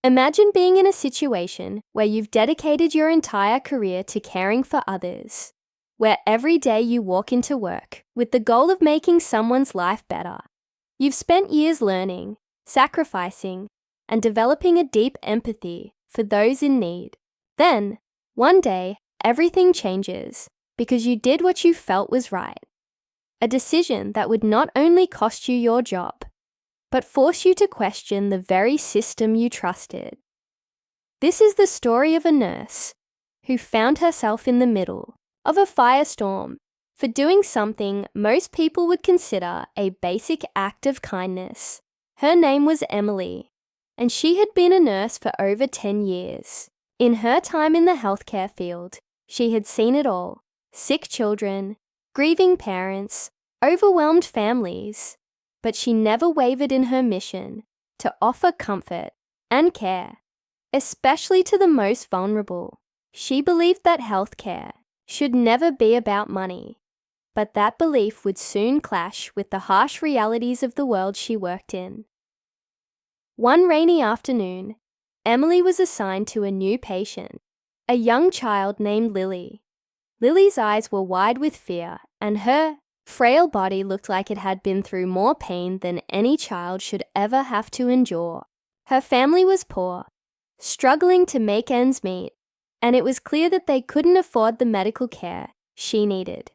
Imagine being in a situation where you've dedicated your entire career to caring for others, where every day you walk into work with the goal of making someone's life better. You've spent years learning, sacrificing, and developing a deep empathy for those in need. Then, one day, everything changes because you did what you felt was right. A decision that would not only cost you your job, but force you to question the very system you trusted. This is the story of a nurse who found herself in the middle of a firestorm for doing something most people would consider a basic act of kindness. Her name was Emily, and she had been a nurse for over 10 years. In her time in the healthcare field, she had seen it all: sick children, grieving parents, overwhelmed families. But she never wavered in her mission to offer comfort and care, especially to the most vulnerable. She believed that healthcare should never be about money, but that belief would soon clash with the harsh realities of the world she worked in. One rainy afternoon, Emily was assigned to a new patient, a young child named Lily. Lily's eyes were wide with fear, and her frail body looked like it had been through more pain than any child should ever have to endure. Her family was poor, struggling to make ends meet, and it was clear that they couldn't afford the medical care she needed.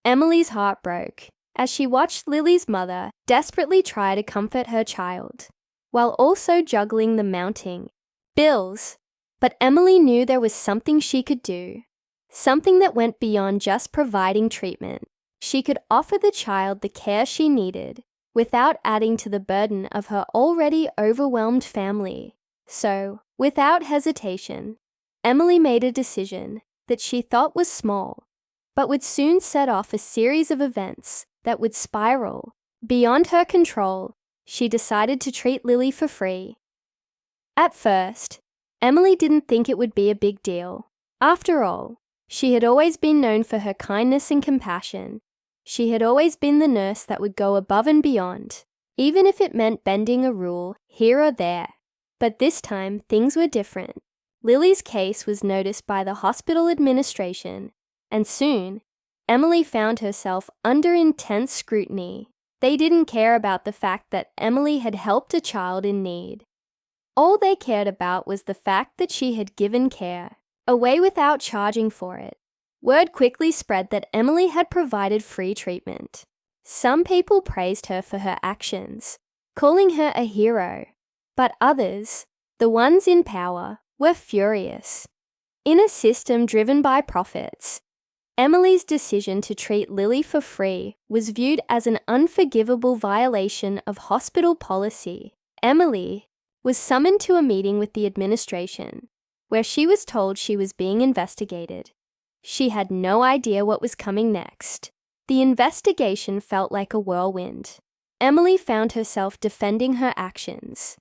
Emily's heart broke as she watched Lily's mother desperately try to comfort her child, while also juggling the mounting bills. But Emily knew there was something she could do, something that went beyond just providing treatment. She could offer the child the care she needed without adding to the burden of her already overwhelmed family. So, without hesitation, Emily made a decision that she thought was small, but would soon set off a series of events that would spiral beyond her control. She decided to treat Lily for free. At first, Emily didn't think it would be a big deal. After all, she had always been known for her kindness and compassion. She had always been the nurse that would go above and beyond, even if it meant bending a rule here or there. But this time, things were different. Lily's case was noticed by the hospital administration, and soon, Emily found herself under intense scrutiny. They didn't care about the fact that Emily had helped a child in need. All they cared about was the fact that she had given care away without charging for it. Word quickly spread that Emily had provided free treatment. Some people praised her for her actions, calling her a hero, but others, the ones in power, were furious. In a system driven by profits, Emily's decision to treat Lily for free was viewed as an unforgivable violation of hospital policy. Emily was summoned to a meeting with the administration, where she was told she was being investigated. She had no idea what was coming next. The investigation felt like a whirlwind. Emily found herself defending her actions,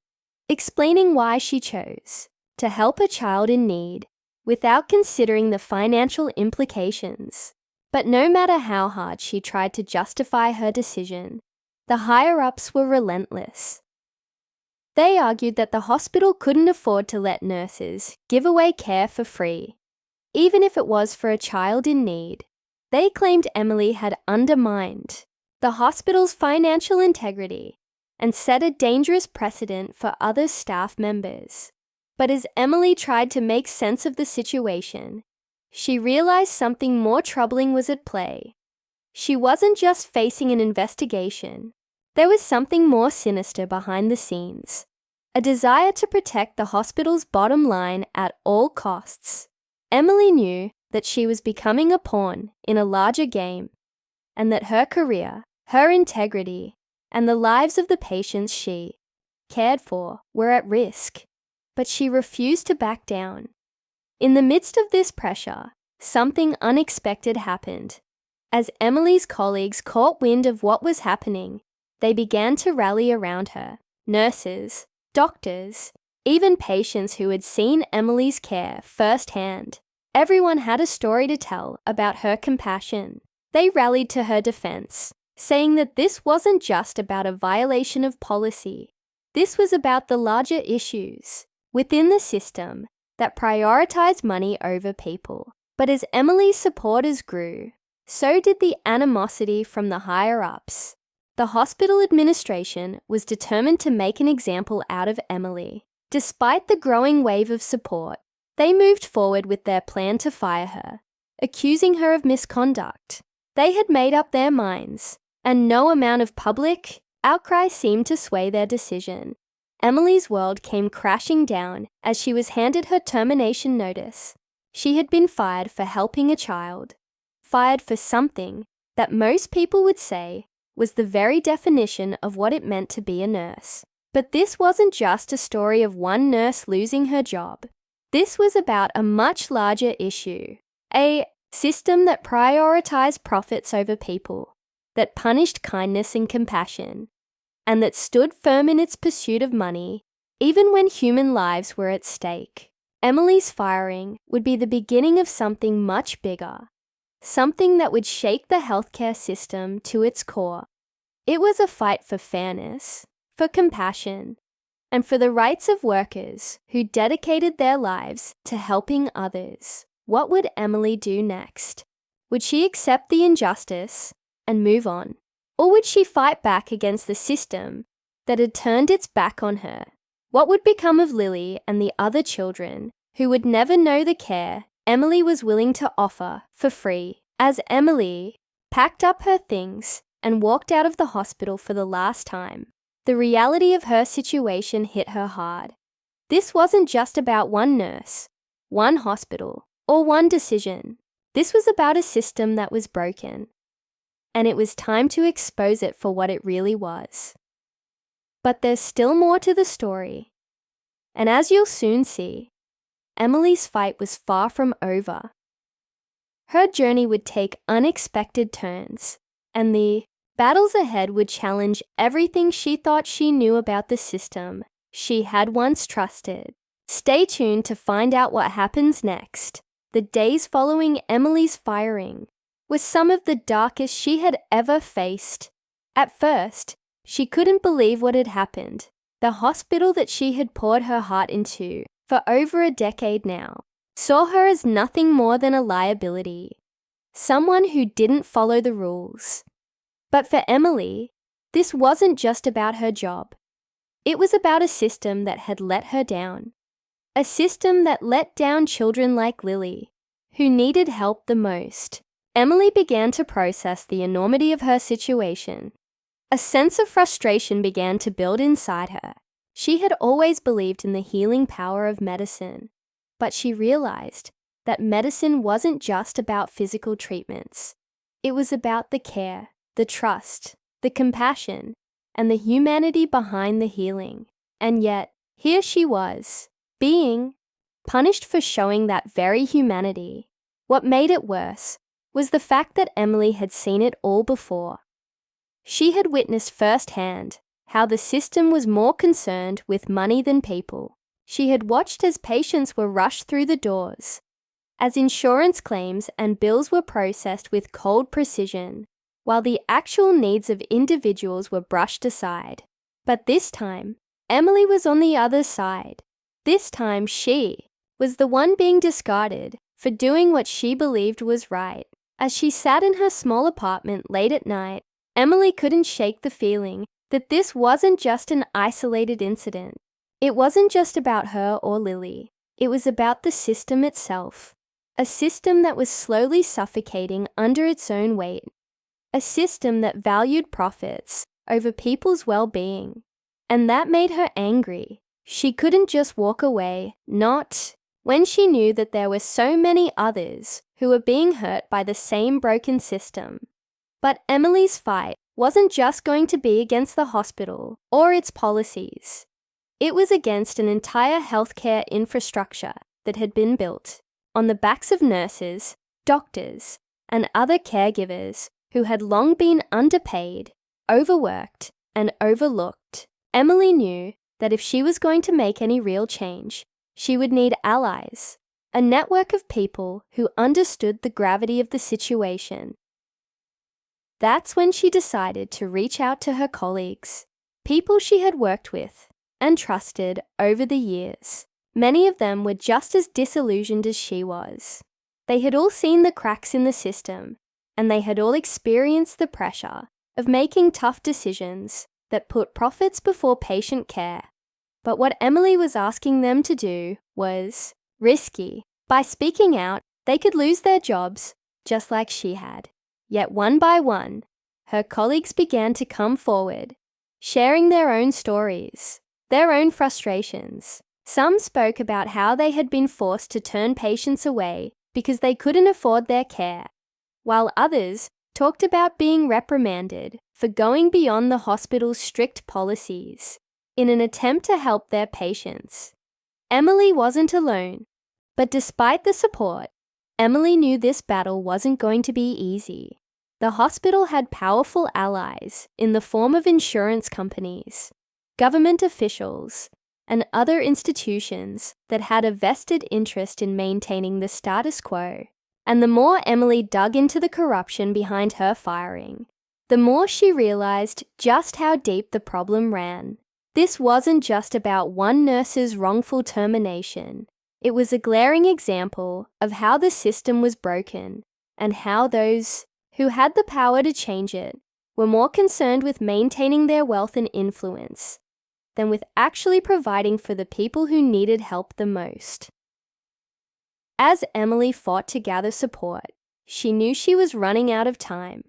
explaining why she chose to help a child in need without considering the financial implications. But no matter how hard she tried to justify her decision, the higher-ups were relentless. They argued that the hospital couldn't afford to let nurses give away care for free, even if it was for a child in need. They claimed Emily had undermined the hospital's financial integrity and set a dangerous precedent for other staff members. But as Emily tried to make sense of the situation, she realized something more troubling was at play. She wasn't just facing an investigation. There was something more sinister behind the scenes, a desire to protect the hospital's bottom line at all costs. Emily knew that she was becoming a pawn in a larger game, and that her career, her integrity, and the lives of the patients she cared for were at risk. But she refused to back down. In the midst of this pressure, something unexpected happened. As Emily's colleagues caught wind of what was happening, they began to rally around her. Nurses, doctors, even patients who had seen Emily's care firsthand. Everyone had a story to tell about her compassion. They rallied to her defense, saying that this wasn't just about a violation of policy. This was about the larger issues. within the system that prioritized money over people. But as Emily's supporters grew, so did the animosity from the higher-ups. The hospital administration was determined to make an example out of Emily. Despite the growing wave of support, they moved forward with their plan to fire her, accusing her of misconduct. They had made up their minds, and no amount of public outcry seemed to sway their decision. Emily's world came crashing down as she was handed her termination notice. She had been fired for helping a child, fired for something that most people would say was the very definition of what it meant to be a nurse. But this wasn't just a story of one nurse losing her job. This was about a much larger issue, a system that prioritized profits over people, that punished kindness and compassion, and that stood firm in its pursuit of money, even when human lives were at stake. Emily's firing would be the beginning of something much bigger, something that would shake the healthcare system to its core. It was a fight for fairness, for compassion, and for the rights of workers who dedicated their lives to helping others. What would Emily do next? Would she accept the injustice and move on? Or would she fight back against the system that had turned its back on her? What would become of Lily and the other children who would never know the care Emily was willing to offer for free? As Emily packed up her things and walked out of the hospital for the last time, the reality of her situation hit her hard. This wasn't just about one nurse, one hospital, or one decision. This was about a system that was broken, and it was time to expose it for what it really was. But there's still more to the story, and as you'll soon see, Emily's fight was far from over. Her journey would take unexpected turns, and the battles ahead would challenge everything she thought she knew about the system she had once trusted. Stay tuned to find out what happens next. The days following Emily's firing were some of the darkest she had ever faced. At first, she couldn't believe what had happened. The hospital that she had poured her heart into for over a decade now saw her as nothing more than a liability, someone who didn't follow the rules. But for Emily, this wasn't just about her job. It was about a system that had let her down. A system that let down children like Lily, who needed help the most. Emily began to process the enormity of her situation. A sense of frustration began to build inside her. She had always believed in the healing power of medicine, but she realized that medicine wasn't just about physical treatments. It was about the care, the trust, the compassion, and the humanity behind the healing. And yet, here she was, being punished for showing that very humanity. What made it worse was the fact that Emily had seen it all before. She had witnessed firsthand how the system was more concerned with money than people. She had watched as patients were rushed through the doors, as insurance claims and bills were processed with cold precision, while the actual needs of individuals were brushed aside. But this time, Emily was on the other side. This time she was the one being discarded for doing what she believed was right. As she sat in her small apartment late at night, Emily couldn't shake the feeling that this wasn't just an isolated incident. It wasn't just about her or Lily. It was about the system itself. A system that was slowly suffocating under its own weight. A system that valued profits over people's well-being. And that made her angry. She couldn't just walk away, not when she knew that there were so many others who were being hurt by the same broken system. But Emily's fight wasn't just going to be against the hospital or its policies. It was against an entire healthcare infrastructure that had been built on the backs of nurses, doctors, and other caregivers who had long been underpaid, overworked, and overlooked. Emily knew that if she was going to make any real change, she would need allies, a network of people who understood the gravity of the situation. That's when she decided to reach out to her colleagues, people she had worked with and trusted over the years. Many of them were just as disillusioned as she was. They had all seen the cracks in the system, and they had all experienced the pressure of making tough decisions that put profits before patient care. But what Emily was asking them to do was risky. By speaking out, they could lose their jobs, just like she had. Yet one by one, her colleagues began to come forward, sharing their own stories, their own frustrations. Some spoke about how they had been forced to turn patients away because they couldn't afford their care, while others talked about being reprimanded for going beyond the hospital's strict policies in an attempt to help their patients. Emily wasn't alone, but despite the support, Emily knew this battle wasn't going to be easy. The hospital had powerful allies in the form of insurance companies, government officials, and other institutions that had a vested interest in maintaining the status quo. And the more Emily dug into the corruption behind her firing, the more she realized just how deep the problem ran. This wasn't just about one nurse's wrongful termination. It was a glaring example of how the system was broken and how those who had the power to change it were more concerned with maintaining their wealth and influence than with actually providing for the people who needed help the most. As Emily fought to gather support, she knew she was running out of time.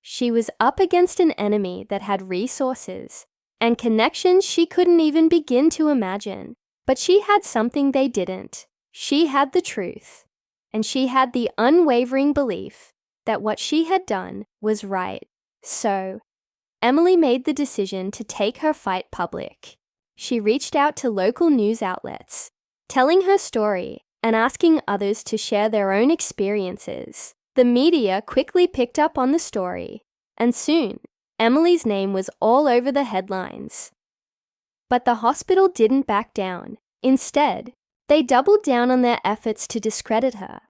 She was up against an enemy that had resources and connections she couldn't even begin to imagine. But she had something they didn't. She had the truth, and she had the unwavering belief that what she had done was right. So, Emily made the decision to take her fight public. She reached out to local news outlets, telling her story and asking others to share their own experiences. The media quickly picked up on the story, and soon, Emily's name was all over the headlines. But the hospital didn't back down. Instead, they doubled down on their efforts to discredit her,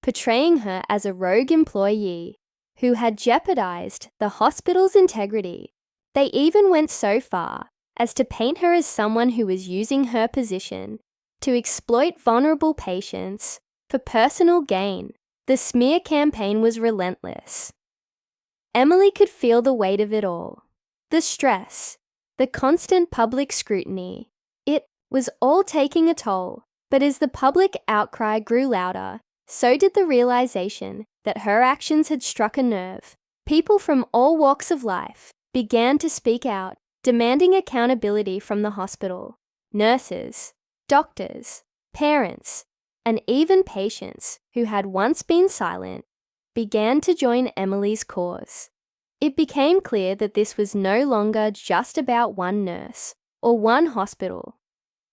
portraying her as a rogue employee who had jeopardized the hospital's integrity. They even went so far as to paint her as someone who was using her position to exploit vulnerable patients for personal gain. The smear campaign was relentless. Emily could feel the weight of it all. The stress, the constant public scrutiny. It was all taking a toll. But as the public outcry grew louder, so did the realization that her actions had struck a nerve. People from all walks of life began to speak out, demanding accountability from the hospital. Nurses, doctors, parents, and even patients who had once been silent began to join Emily's cause. It became clear that this was no longer just about one nurse or one hospital.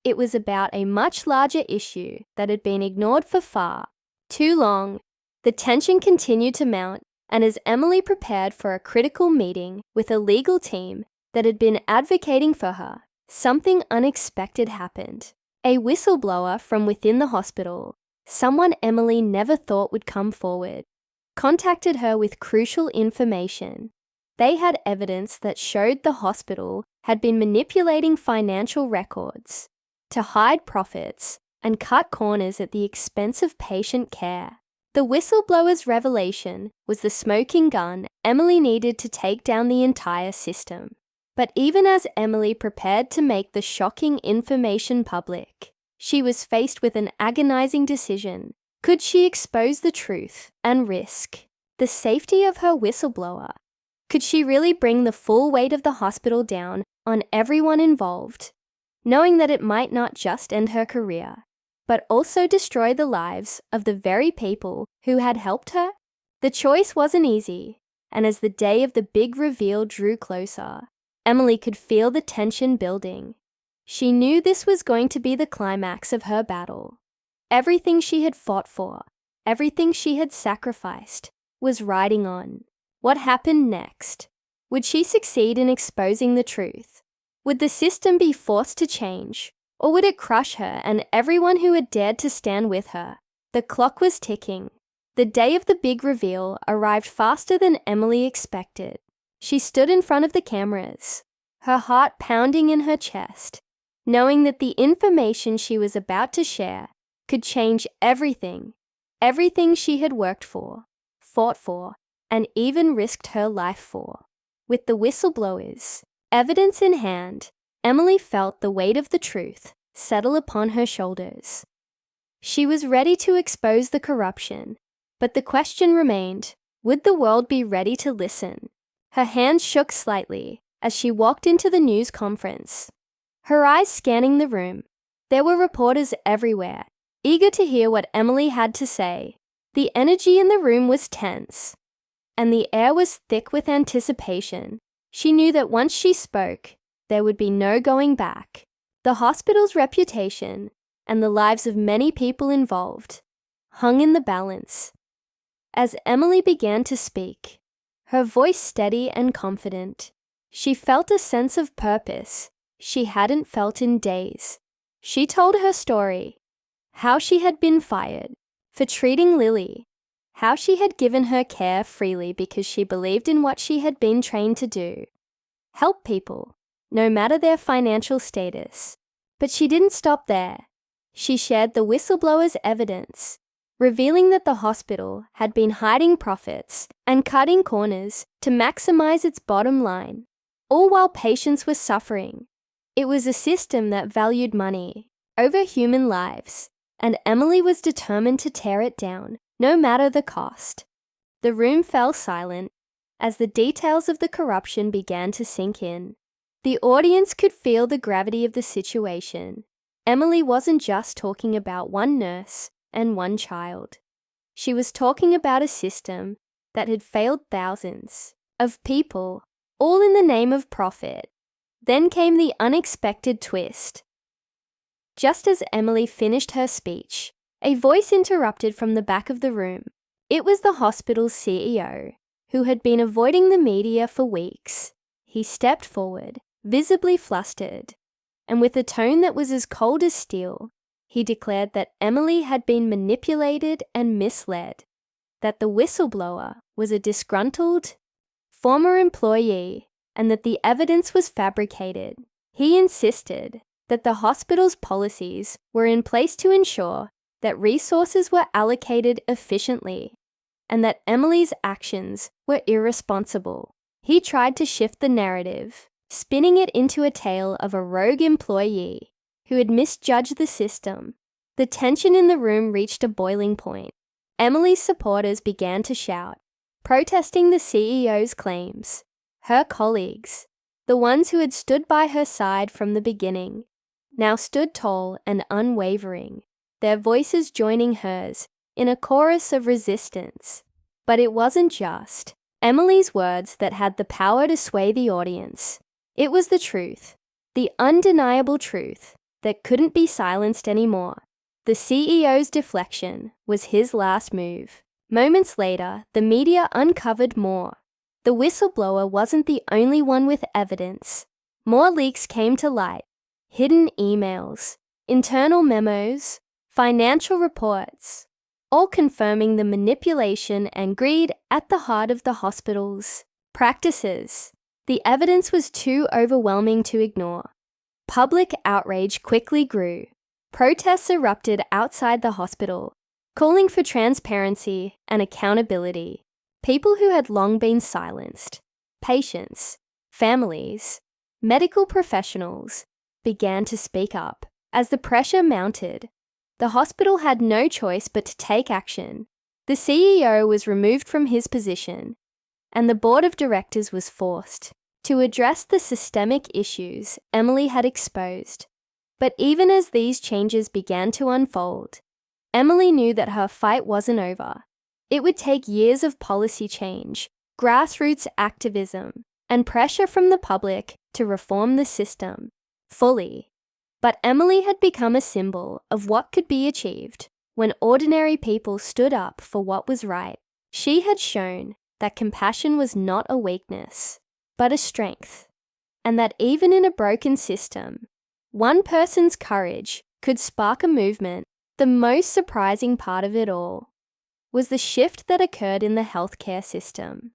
It was about a much larger issue that had been ignored for far too long. The tension continued to mount, and as Emily prepared for a critical meeting with a legal team that had been advocating for her, something unexpected happened. A whistleblower from within the hospital, someone Emily never thought would come forward, contacted her with crucial information. They had evidence that showed the hospital had been manipulating financial records to hide profits and cut corners at the expense of patient care. The whistleblower's revelation was the smoking gun Emily needed to take down the entire system. But even as Emily prepared to make the shocking information public, she was faced with an agonizing decision. Could she expose the truth and risk the safety of her whistleblower? Could she really bring the full weight of the hospital down on everyone involved, knowing that it might not just end her career, but also destroy the lives of the very people who had helped her? The choice wasn't easy, and as the day of the big reveal drew closer, Emily could feel the tension building. She knew this was going to be the climax of her battle. Everything she had fought for, everything she had sacrificed, was riding on. What happened next? Would she succeed in exposing the truth? Would the system be forced to change, or would it crush her and everyone who had dared to stand with her? The clock was ticking. The day of the big reveal arrived faster than Emily expected. She stood in front of the cameras, her heart pounding in her chest, knowing that the information she was about to share could change everything she had worked for, fought for, and even risked her life for. With the whistleblowers, evidence in hand, Emily felt the weight of the truth settle upon her shoulders. She was ready to expose the corruption, but the question remained, would the world be ready to listen? Her hands shook slightly as she walked into the news conference, her eyes scanning the room. There were reporters everywhere, eager to hear what Emily had to say. The energy in the room was tense, and the air was thick with anticipation. She knew that once she spoke, there would be no going back. The hospital's reputation and the lives of many people involved hung in the balance. As Emily began to speak, her voice steady and confident, she felt a sense of purpose she hadn't felt in days. She told her story, how she had been fired for treating Lily, how she had given her care freely because she believed in what she had been trained to do, help people, no matter their financial status. But she didn't stop there. She shared the whistleblower's evidence, revealing that the hospital had been hiding profits and cutting corners to maximize its bottom line, all while patients were suffering. It was a system that valued money over human lives, and Emily was determined to tear it down, no matter the cost. The room fell silent as the details of the corruption began to sink in. The audience could feel the gravity of the situation. Emily wasn't just talking about one nurse and one child. She was talking about a system that had failed thousands of people, all in the name of profit. Then came the unexpected twist. Just as Emily finished her speech, a voice interrupted from the back of the room. It was the hospital's CEO, who had been avoiding the media for weeks. He stepped forward, visibly flustered, and with a tone that was as cold as steel, he declared that Emily had been manipulated and misled, that the whistleblower was a disgruntled former employee, and that the evidence was fabricated. He insisted that the hospital's policies were in place to ensure that resources were allocated efficiently, and that Emily's actions were irresponsible. He tried to shift the narrative, spinning it into a tale of a rogue employee who had misjudged the system. The tension in the room reached a boiling point. Emily's supporters began to shout, protesting the CEO's claims. Her colleagues, the ones who had stood by her side from the beginning, now stood tall and unwavering, their voices joining hers in a chorus of resistance. But it wasn't just Emily's words that had the power to sway the audience. It was the truth, the undeniable truth that couldn't be silenced anymore. The CEO's deflection was his last move. Moments later, the media uncovered more. The whistleblower wasn't the only one with evidence. More leaks came to light. Hidden emails, internal memos, financial reports, all confirming the manipulation and greed at the heart of the hospital's practices. The evidence was too overwhelming to ignore. Public outrage quickly grew. Protests erupted outside the hospital, calling for transparency and accountability. People who had long been silenced, patients, families, medical professionals, began to speak up. As the pressure mounted, the hospital had no choice but to take action. The CEO was removed from his position, and the board of directors was forced to address the systemic issues Emily had exposed. But even as these changes began to unfold, Emily knew that her fight wasn't over. It would take years of policy change, grassroots activism, and pressure from the public to reform the system fully. But Emily had become a symbol of what could be achieved when ordinary people stood up for what was right. She had shown that compassion was not a weakness, but a strength, and that even in a broken system, one person's courage could spark a movement. The most surprising part of it all was the shift that occurred in the healthcare system.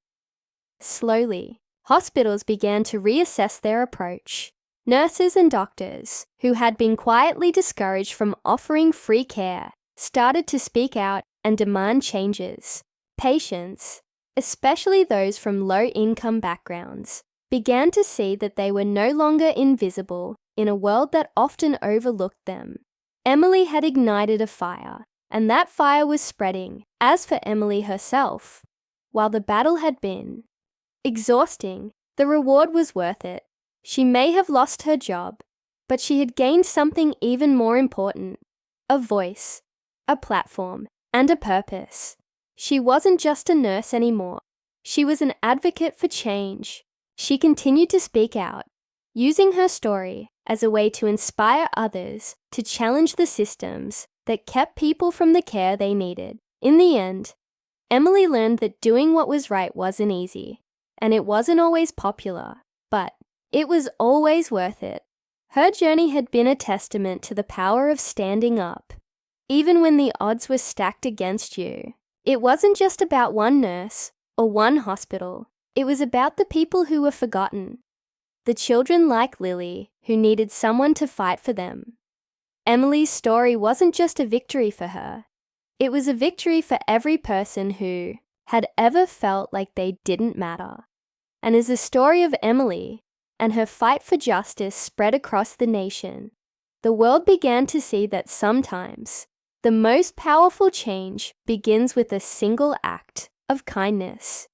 Slowly, hospitals began to reassess their approach. Nurses and doctors, who had been quietly discouraged from offering free care, started to speak out and demand changes. Patients, especially those from low-income backgrounds, began to see that they were no longer invisible in a world that often overlooked them. Emily had ignited a fire, and that fire was spreading. As for Emily herself, while the battle had been exhausting, the reward was worth it. She may have lost her job, but she had gained something even more important: a voice, a platform, and a purpose. She wasn't just a nurse anymore. She was an advocate for change. She continued to speak out, using her story as a way to inspire others to challenge the systems that kept people from the care they needed. In the end, Emily learned that doing what was right wasn't easy, and it wasn't always popular, but it was always worth it. Her journey had been a testament to the power of standing up, even when the odds were stacked against you. It wasn't just about one nurse or one hospital. It was about the people who were forgotten, the children like Lily who needed someone to fight for them. Emily's story wasn't just a victory for her. It was a victory for every person who had ever felt like they didn't matter. And as the story of Emily and her fight for justice spread across the nation, the world began to see that sometimes the most powerful change begins with a single act of kindness.